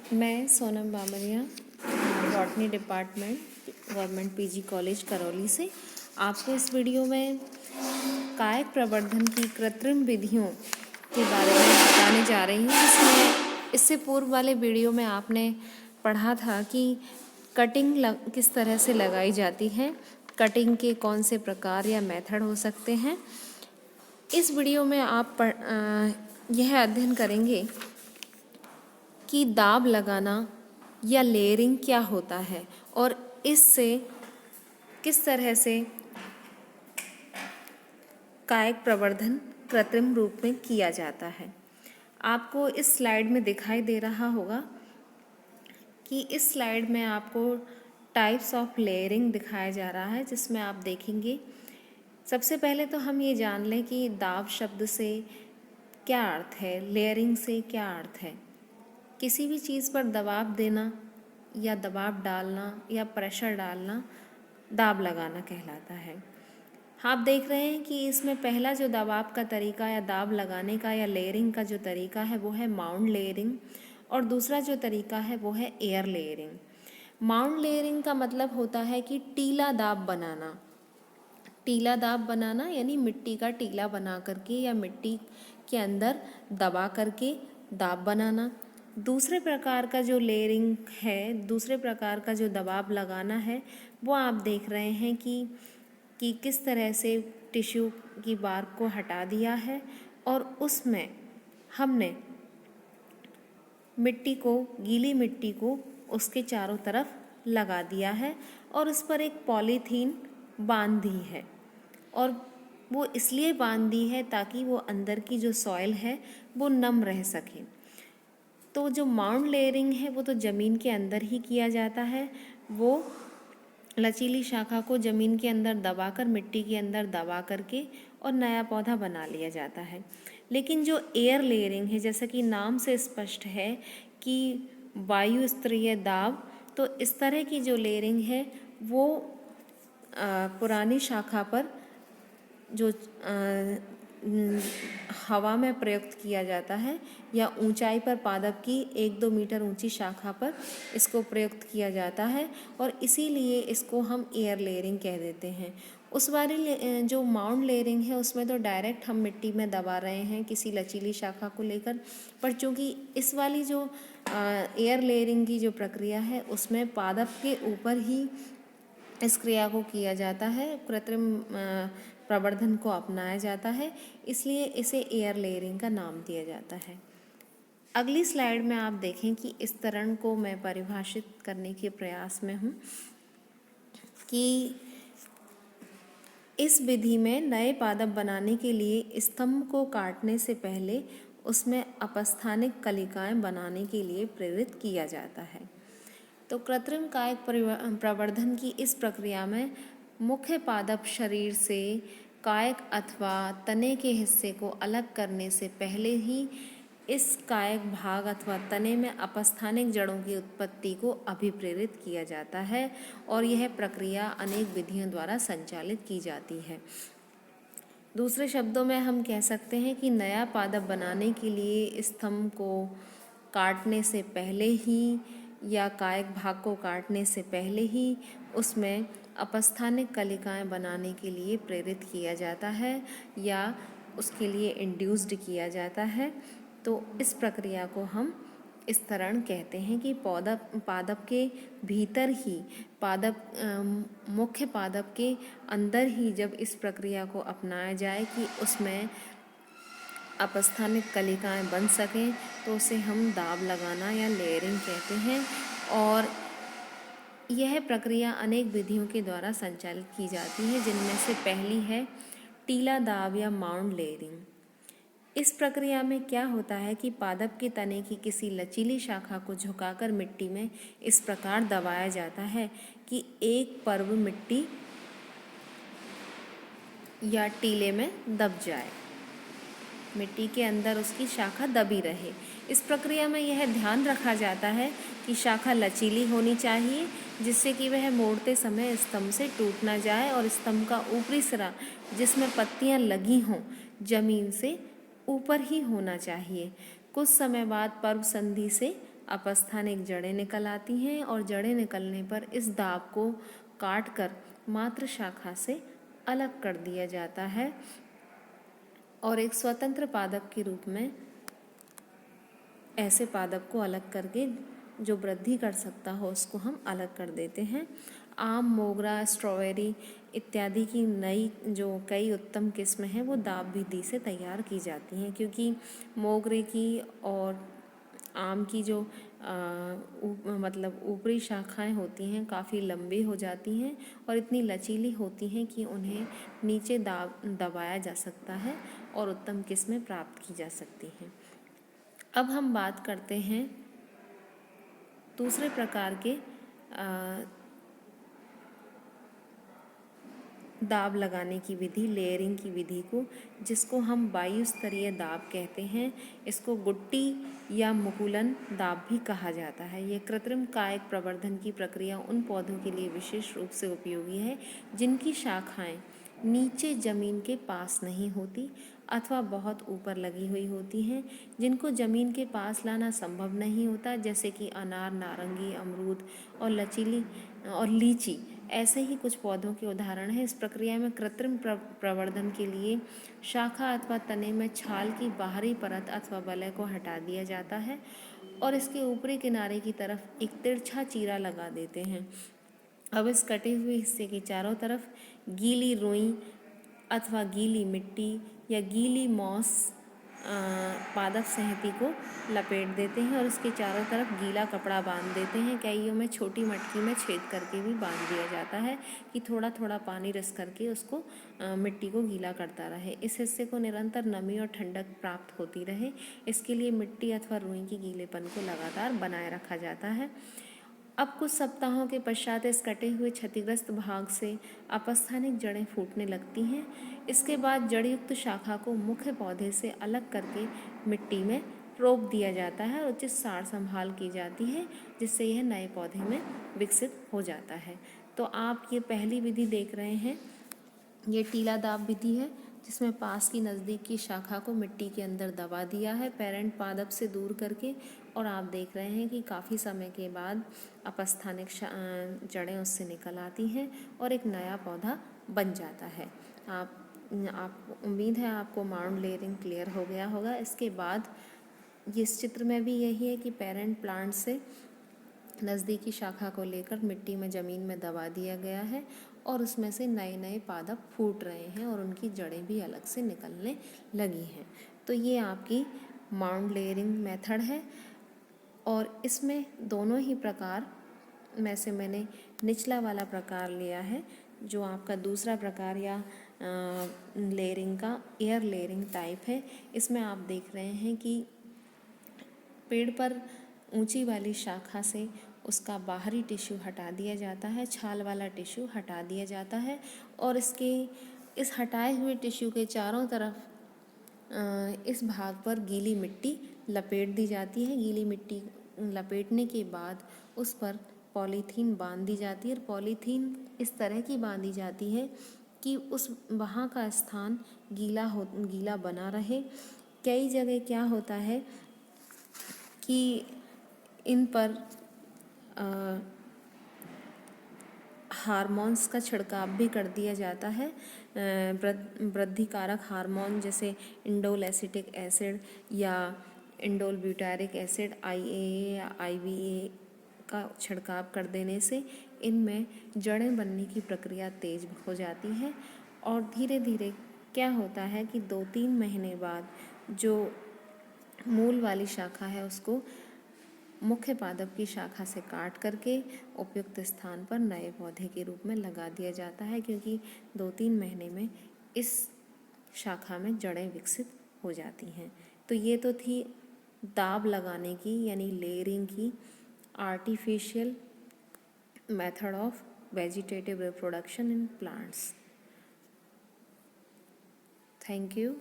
मैं Sonam Bamariya, botany department, government PG college Karauli से आपको इस वीडियो में कायक प्रवर्धन की कृत्रिम विधियों के बारे में बताने जा रही हूँ। जिसमें इससे पूर्व वाले वीडियो में आपने पढ़ा था कि कटिंग किस तरह से लगाई जाती है, कटिंग के कौन से प्रकार या मेथड हो सकते हैं। इस वीडियो में आप यह अध्ययन करेंगे कि दाब लगाना या लेयरिंग क्या होता है और इससे किस तरह से कायक प्रवर्धन कृत्रिम रूप में किया जाता है। आपको इस स्लाइड में दिखाई दे रहा होगा कि इस स्लाइड में आपको टाइप्स ऑफ लेयरिंग दिखाया जा रहा है, जिसमें आप देखेंगे। सबसे पहले तो हम ये जान लें कि दाब शब्द से क्या अर्थ है, लेयरिंग से क्या अर्थ है। किसी भी चीज़ पर दबाव देना या दबाव डालना या प्रेशर डालना दाब लगाना कहलाता है। आप देख रहे हैं कि इसमें पहला जो दबाव का तरीका या दाब लगाने का या लेयरिंग का जो तरीका है वो है माउंट लेयरिंग, और दूसरा जो तरीका है वो है एयर लेयरिंग। माउंट लेयरिंग का मतलब होता है कि टीला दाब बनाना। टीला दाब बनाना यानी मिट्टी का टीला बना करके या मिट्टी के अंदर दबा करके दाब बनाना। दूसरे प्रकार का जो लेयरिंग है, दूसरे प्रकार का जो दबाव लगाना है, वो आप देख रहे हैं कि किस तरह से टिश्यू की बार्क को हटा दिया है और उसमें हमने मिट्टी को, गीली मिट्टी को उसके चारों तरफ लगा दिया है और उस पर एक पॉलीथीन बांध दी है। और वो इसलिए बांध दी है ताकि वो अंदर की जो सॉइल है वो नम रह सके। तो जो माउंट लेयरिंग है वो तो ज़मीन के अंदर ही किया जाता है। वो लचीली शाखा को ज़मीन के अंदर दबाकर, मिट्टी के अंदर दबा करके और नया पौधा बना लिया जाता है। लेकिन जो एयर लेयरिंग है, जैसा कि नाम से स्पष्ट है कि वायु स्तरीय दाब, तो इस तरह की जो लेयरिंग है वो पुरानी शाखा पर जो हवा में प्रयुक्त किया जाता है या ऊंचाई पर पादप की 1-2 मीटर ऊंची शाखा पर इसको प्रयुक्त किया जाता है, और इसीलिए इसको हम एयर लेयरिंग कह देते हैं। उस वाली जो माउंट लेयरिंग है उसमें तो डायरेक्ट हम मिट्टी में दबा रहे हैं किसी लचीली शाखा को लेकर, पर चूँकि इस वाली जो एयर लेयरिंग की जो प्रक्रिया है उसमें पादप के ऊपर ही इस क्रिया को किया जाता है, कृत्रिम प्रवर्धन को अपनाया जाता है, इसलिए इसे एयर लेयरिंग का नाम दिया जाता है। अगली स्लाइड में आप देखें कि इस तरह को मैं परिभाषित करने के प्रयास में हूँ कि इस विधि में नए पादप बनाने के लिए स्तंभ को काटने से पहले उसमें अपस्थानिक कलिकाएं बनाने के लिए प्रेरित किया जाता है। तो कृत्रिम कायक प्रवर्धन की इस प्रक्रिया में मुख्य पादप शरीर से कायक अथवा तने के हिस्से को अलग करने से पहले ही इस कायक भाग अथवा तने में अपस्थानिक जड़ों की उत्पत्ति को अभिप्रेरित किया जाता है, और यह प्रक्रिया अनेक विधियों द्वारा संचालित की जाती है। दूसरे शब्दों में हम कह सकते हैं कि नया पादप बनाने के लिए स्तंभ को काटने से पहले ही या कायक भाग को काटने से पहले ही उसमें अपस्थानिक कलिकाएं बनाने के लिए प्रेरित किया जाता है या उसके लिए इंड्यूस्ड किया जाता है। तो इस प्रक्रिया को हम इस तरह कहते हैं कि पादप के भीतर ही, मुख्य पादप के अंदर ही जब इस प्रक्रिया को अपनाया जाए कि उसमें अपस्थानिक कलिकाएं बन सकें, तो उसे हम दाब लगाना या लेयरिंग कहते हैं। और यह प्रक्रिया अनेक विधियों के द्वारा संचालित की जाती है, जिनमें से पहली है टीला दाब या माउंट लेयरिंग। इस प्रक्रिया में क्या होता है कि पादप के तने की किसी लचीली शाखा को झुकाकर मिट्टी में इस प्रकार दबाया जाता है कि एक पर्व मिट्टी या टीले में दब जाए, मिट्टी के अंदर उसकी शाखा दबी रहे। इस प्रक्रिया में यह ध्यान रखा जाता है कि शाखा लचीली होनी चाहिए, जिससे कि वह मोड़ते समय स्तंभ से टूट ना जाए, और स्तंभ का ऊपरी सिरा जिसमें पत्तियां लगी हों जमीन से ऊपर ही होना चाहिए। कुछ समय बाद पर्व संधि से अपस्थानिक जड़ें निकल आती हैं और जड़ें निकलने पर इस दाब को काट कर मात्र शाखा से अलग कर दिया जाता है और एक स्वतंत्र पादप के रूप में ऐसे पादप को अलग करके जो वृद्धि कर सकता हो उसको हम अलग कर देते हैं। आम, मोगरा, स्ट्रॉबेरी इत्यादि की नई जो कई उत्तम किस्म हैं वो दाब विधि से तैयार की जाती हैं, क्योंकि मोगरे की और आम की जो मतलब ऊपरी शाखाएं होती हैं काफ़ी लंबी हो जाती हैं और इतनी लचीली होती हैं कि उन्हें नीचे दबाया जा सकता है और उत्तम किस्में प्राप्त की जा सकती हैं। अब हम बात करते हैं दूसरे प्रकार के दाब लगाने की विधि, लेयरिंग की विधि को, जिसको हम वायु स्तरीय दाब कहते हैं। इसको गुट्टी या मुकुलन दाब भी कहा जाता है। ये कृत्रिम कायिक प्रवर्धन की प्रक्रिया उन पौधों के लिए विशेष रूप से उपयोगी है जिनकी शाखाएं नीचे जमीन के पास नहीं होती अथवा बहुत ऊपर लगी हुई होती हैं, जिनको जमीन के पास लाना संभव नहीं होता, जैसे कि अनार, नारंगी, अमरूद और लीची ऐसे ही कुछ पौधों के उदाहरण हैं। इस प्रक्रिया में कृत्रिम प्रवर्धन के लिए शाखा अथवा तने में छाल की बाहरी परत अथवा वलय को हटा दिया जाता है और इसके ऊपरी किनारे की तरफ एक तिरछा चीरा लगा देते हैं। अब इस कटे हुए हिस्से के चारों तरफ गीली रुई अथवा गीली मिट्टी या गीली मॉस पादप संहति को लपेट देते हैं और इसके चारों तरफ गीला कपड़ा बांध देते हैं। कईयों में छोटी मटकी में छेद करके भी बांध दिया जाता है कि थोड़ा थोड़ा पानी रस करके उसको मिट्टी को गीला करता रहे। इस हिस्से को निरंतर नमी और ठंडक प्राप्त होती रहे, इसके लिए मिट्टी अथवा रुई की गीलेपन को लगातार बनाए रखा जाता है। अब कुछ सप्ताहों के पश्चात इस कटे हुए क्षतिग्रस्त भाग से अपस्थानिक जड़ें फूटने लगती हैं। इसके बाद जड़युक्त शाखा को मुख्य पौधे से अलग करके मिट्टी में रोप दिया जाता है और उचित सार संभाल की जाती है, जिससे यह नए पौधे में विकसित हो जाता है। तो आप ये पहली विधि देख रहे हैं, ये टीला दाब विधि है, जिसमें पास की नज़दीक की शाखा को मिट्टी के अंदर दबा दिया है पेरेंट पादप से दूर करके, और आप देख रहे हैं कि काफ़ी समय के बाद अपस्थानिक जड़ें उससे निकल आती हैं और एक नया पौधा बन जाता है। आप उम्मीद है आपको माउंट लेयरिंग क्लियर हो गया होगा। इसके बाद इस चित्र में भी यही है कि पेरेंट प्लांट से नज़दीकी शाखा को लेकर मिट्टी में ज़मीन में दबा दिया गया है और उसमें से नए नए पादप फूट रहे हैं और उनकी जड़ें भी अलग से निकलने लगी हैं। तो ये आपकी माउंट लेयरिंग मेथड है और इसमें दोनों ही प्रकार में से मैंने निचला वाला प्रकार लिया है, जो आपका दूसरा प्रकार या लेयरिंग का एयर लेयरिंग टाइप है। इसमें आप देख रहे हैं कि पेड़ पर ऊंची वाली शाखा से उसका बाहरी टिश्यू हटा दिया जाता है, छाल वाला टिश्यू हटा दिया जाता है और इस हटाए हुए टिश्यू के चारों तरफ इस भाग पर गीली मिट्टी लपेट दी जाती है। गीली मिट्टी लपेटने के बाद उस पर पॉलीथीन बांध दी जाती है और पॉलीथीन इस तरह की बांधी जाती है कि वहाँ का स्थान गीला बना रहे। कई जगह क्या होता है कि इन पर हार्मोन्स का छिड़काव भी कर दिया जाता है। वृद्धि कारक हार्मोन जैसे इंडोल एसिटिक एसिड या इंडोल ब्यूटारिक एसिड IAA या IBA का छिड़काव कर देने से इनमें जड़ें बनने की प्रक्रिया तेज हो जाती है और धीरे धीरे क्या होता है कि 2-3 महीने बाद जो मूल वाली शाखा है उसको मुख्य पादप की शाखा से काट करके उपयुक्त स्थान पर नए पौधे के रूप में लगा दिया जाता है, क्योंकि 2-3 महीने में इस शाखा में जड़ें विकसित हो जाती हैं। तो ये तो थी दाब लगाने की यानी लेयरिंग की artificial method of vegetative reproduction in plants. Thank you.